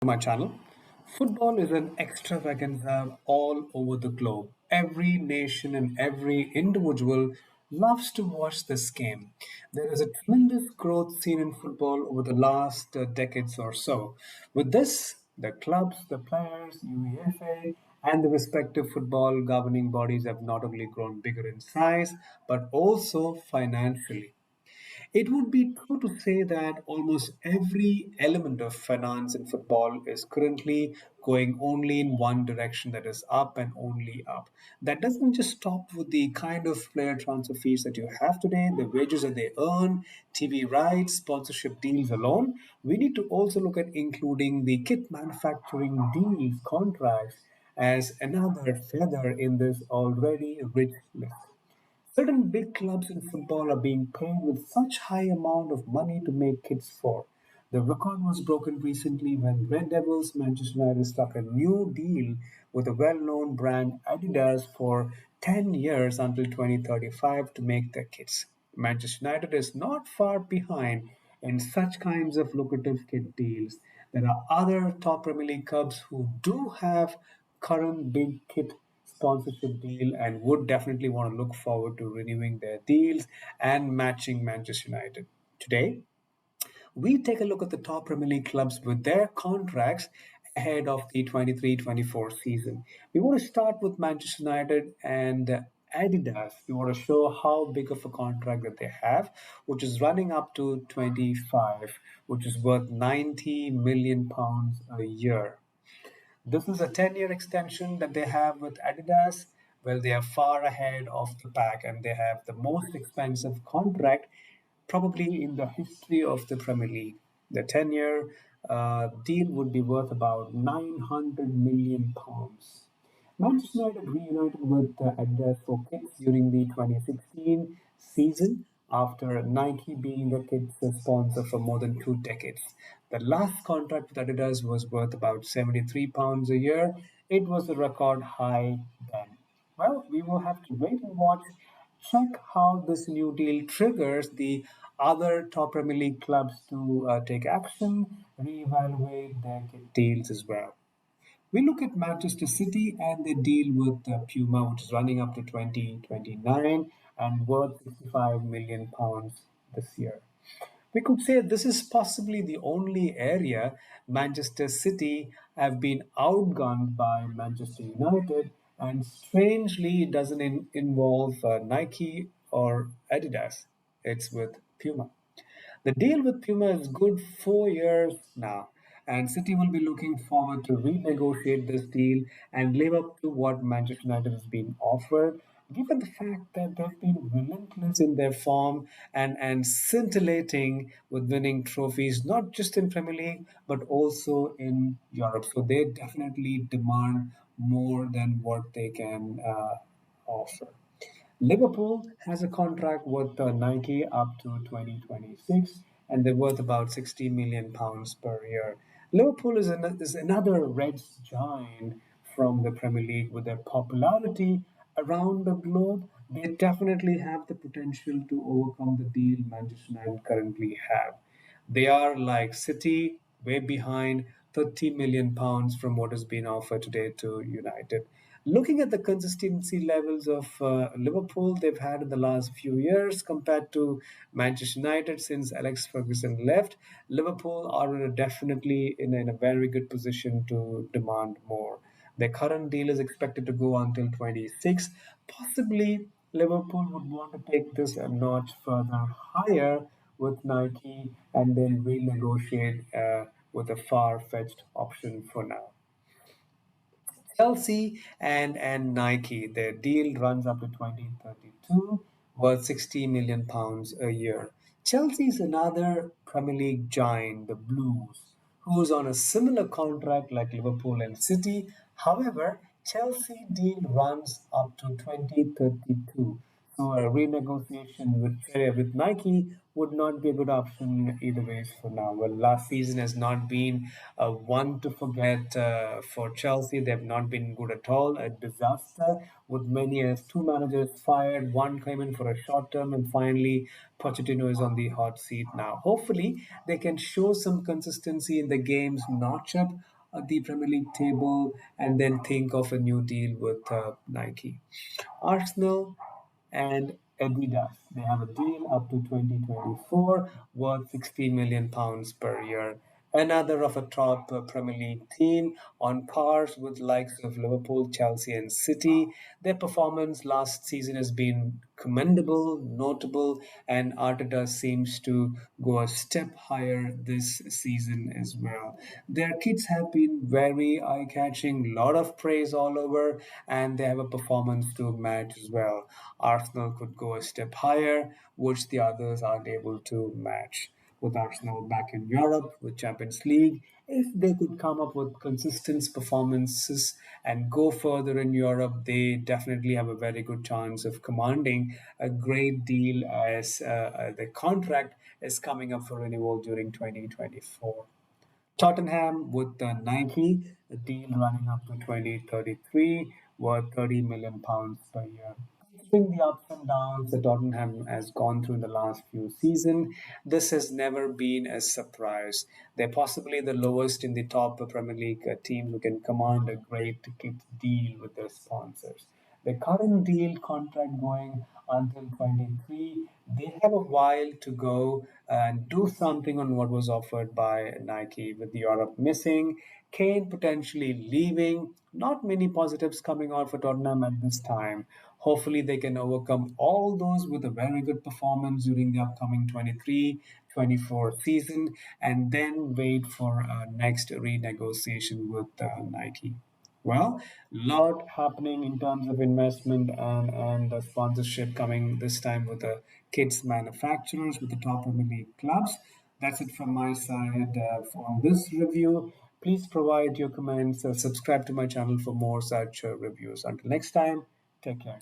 my channel. Football is an extravaganza all over the globe. Every nation and every individual loves to watch this game. There is a tremendous growth seen in football over the last decades or so. With this, the clubs, the players, UEFA, and the respective football governing bodies have not only grown bigger in size but also financially. It would be true to say that almost every element of finance in football is currently going only in one direction, that is up and only up. That doesn't just stop with the kind of player transfer fees that you have today, the wages that they earn, TV rights, sponsorship deals alone. We need to also look at including the kit manufacturing deals, contracts as another feather in this already rich list. Certain big clubs in football are being paid with such high amount of money to make kits for. The record was broken recently when Red Devils Manchester United struck a new deal with a well-known brand Adidas for 10 years until 2035 to make their kits. Manchester United is not far behind in such kinds of lucrative kit deals. There are other top Premier League clubs who do have current big kit sponsorship deal and would definitely want to look forward to renewing their deals and matching Manchester United. Today, we take a look at the top Premier League clubs with their contracts ahead of the 23-24 season. We want to start with Manchester United and Adidas. We want to show how big of a contract that they have, which is running up to 25, which is worth 90 million pounds a year. This is a 10-year extension that they have with Adidas. Well, they are far ahead of the pack and they have the most expensive contract probably in the history of the Premier League. The 10-year deal would be worth about 900 million pounds. Manchester United reunited with Adidas for kits during the 2016 season after Nike being the kits sponsor for more than 2 decades. The last contract with Adidas was worth about £73 a year. It was a record high then. Well, we will have to wait and watch, check how this new deal triggers the other top Premier League clubs to take action, reevaluate their kit deals as well. We look at Manchester City and they deal with Puma, which is running up to 2029 and worth £65 million this year. We could say this is possibly the only area Manchester City have been outgunned by Manchester United, and strangely, it doesn't involve Nike or Adidas. It's with Puma. The deal with Puma is good 4 years now, and City will be looking forward to renegotiate this deal and live up to what Manchester United has been offered. Given the fact that they've been relentless in their form and scintillating with winning trophies, not just in Premier League but also in Europe, so they definitely demand more than what they can offer. Liverpool has a contract with Nike up to 2026, and they're worth about 60 million pounds per year. Liverpool is another Reds giant from the Premier League with their popularity around the globe. They definitely have the potential to overcome the deal Manchester United currently have. They are like City, way behind, 30 million pounds from what has been offered today to United. Looking at the consistency levels of Liverpool they've had in the last few years compared to Manchester United since Alex Ferguson left, Liverpool are definitely in a very good position to demand more. Their current deal is expected to go until 26. Possibly, Liverpool would want to take this a notch further higher with Nike and then renegotiate with a far-fetched option for now. Chelsea and Nike, their deal runs up to 2032, worth 60 million pounds a year. Chelsea is another Premier League giant, the Blues, who's on a similar contract like Liverpool and City. However, Chelsea deal runs up to 2032. So a renegotiation with Nike would not be a good option either ways for now. Well, last season has not been one to forget for Chelsea. They have not been good at all. A disaster with many as two managers fired. One came in for a short term, and finally Pochettino is on the hot seat now. Hopefully, they can show some consistency in the game's notch up the Premier League table and then think of a new deal with Nike. Arsenal and Adidas. They have a deal up to 2024 worth 60 million pounds per year. Another of a top Premier League team on pars with likes of Liverpool, Chelsea, and City. Their performance last season has been commendable, notable, and Arteta seems to go a step higher this season as well. Their kits have been very eye-catching, lot of praise all over, and they have a performance to match as well. Arsenal could go a step higher, which the others aren't able to match. With Arsenal back in Europe with Champions League, if they could come up with consistent performances and go further in Europe, they definitely have a very good chance of commanding a great deal as the contract is coming up for renewal during 2024. Tottenham with the Nike, a deal running up to 2033, worth 30 million pounds per year. Considering the ups and downs that Tottenham has gone through in the last few seasons, this has never been a surprise. They're possibly the lowest in the top Premier League teams who can command a great ticket deal with their sponsors. The current deal contract going until 23. They have a while to go and do something on what was offered by Nike with Europe missing, Kane potentially leaving. Not many positives coming out for Tottenham at this time. Hopefully, they can overcome all those with a very good performance during the upcoming 23-24 season and then wait for a next renegotiation with Nike. Well, lot happening in terms of investment and the sponsorship coming this time with the kids manufacturers with the top Premier League clubs. That's it from my side for this review. Please provide your comments, subscribe to my channel for more such reviews. Until next time, take care.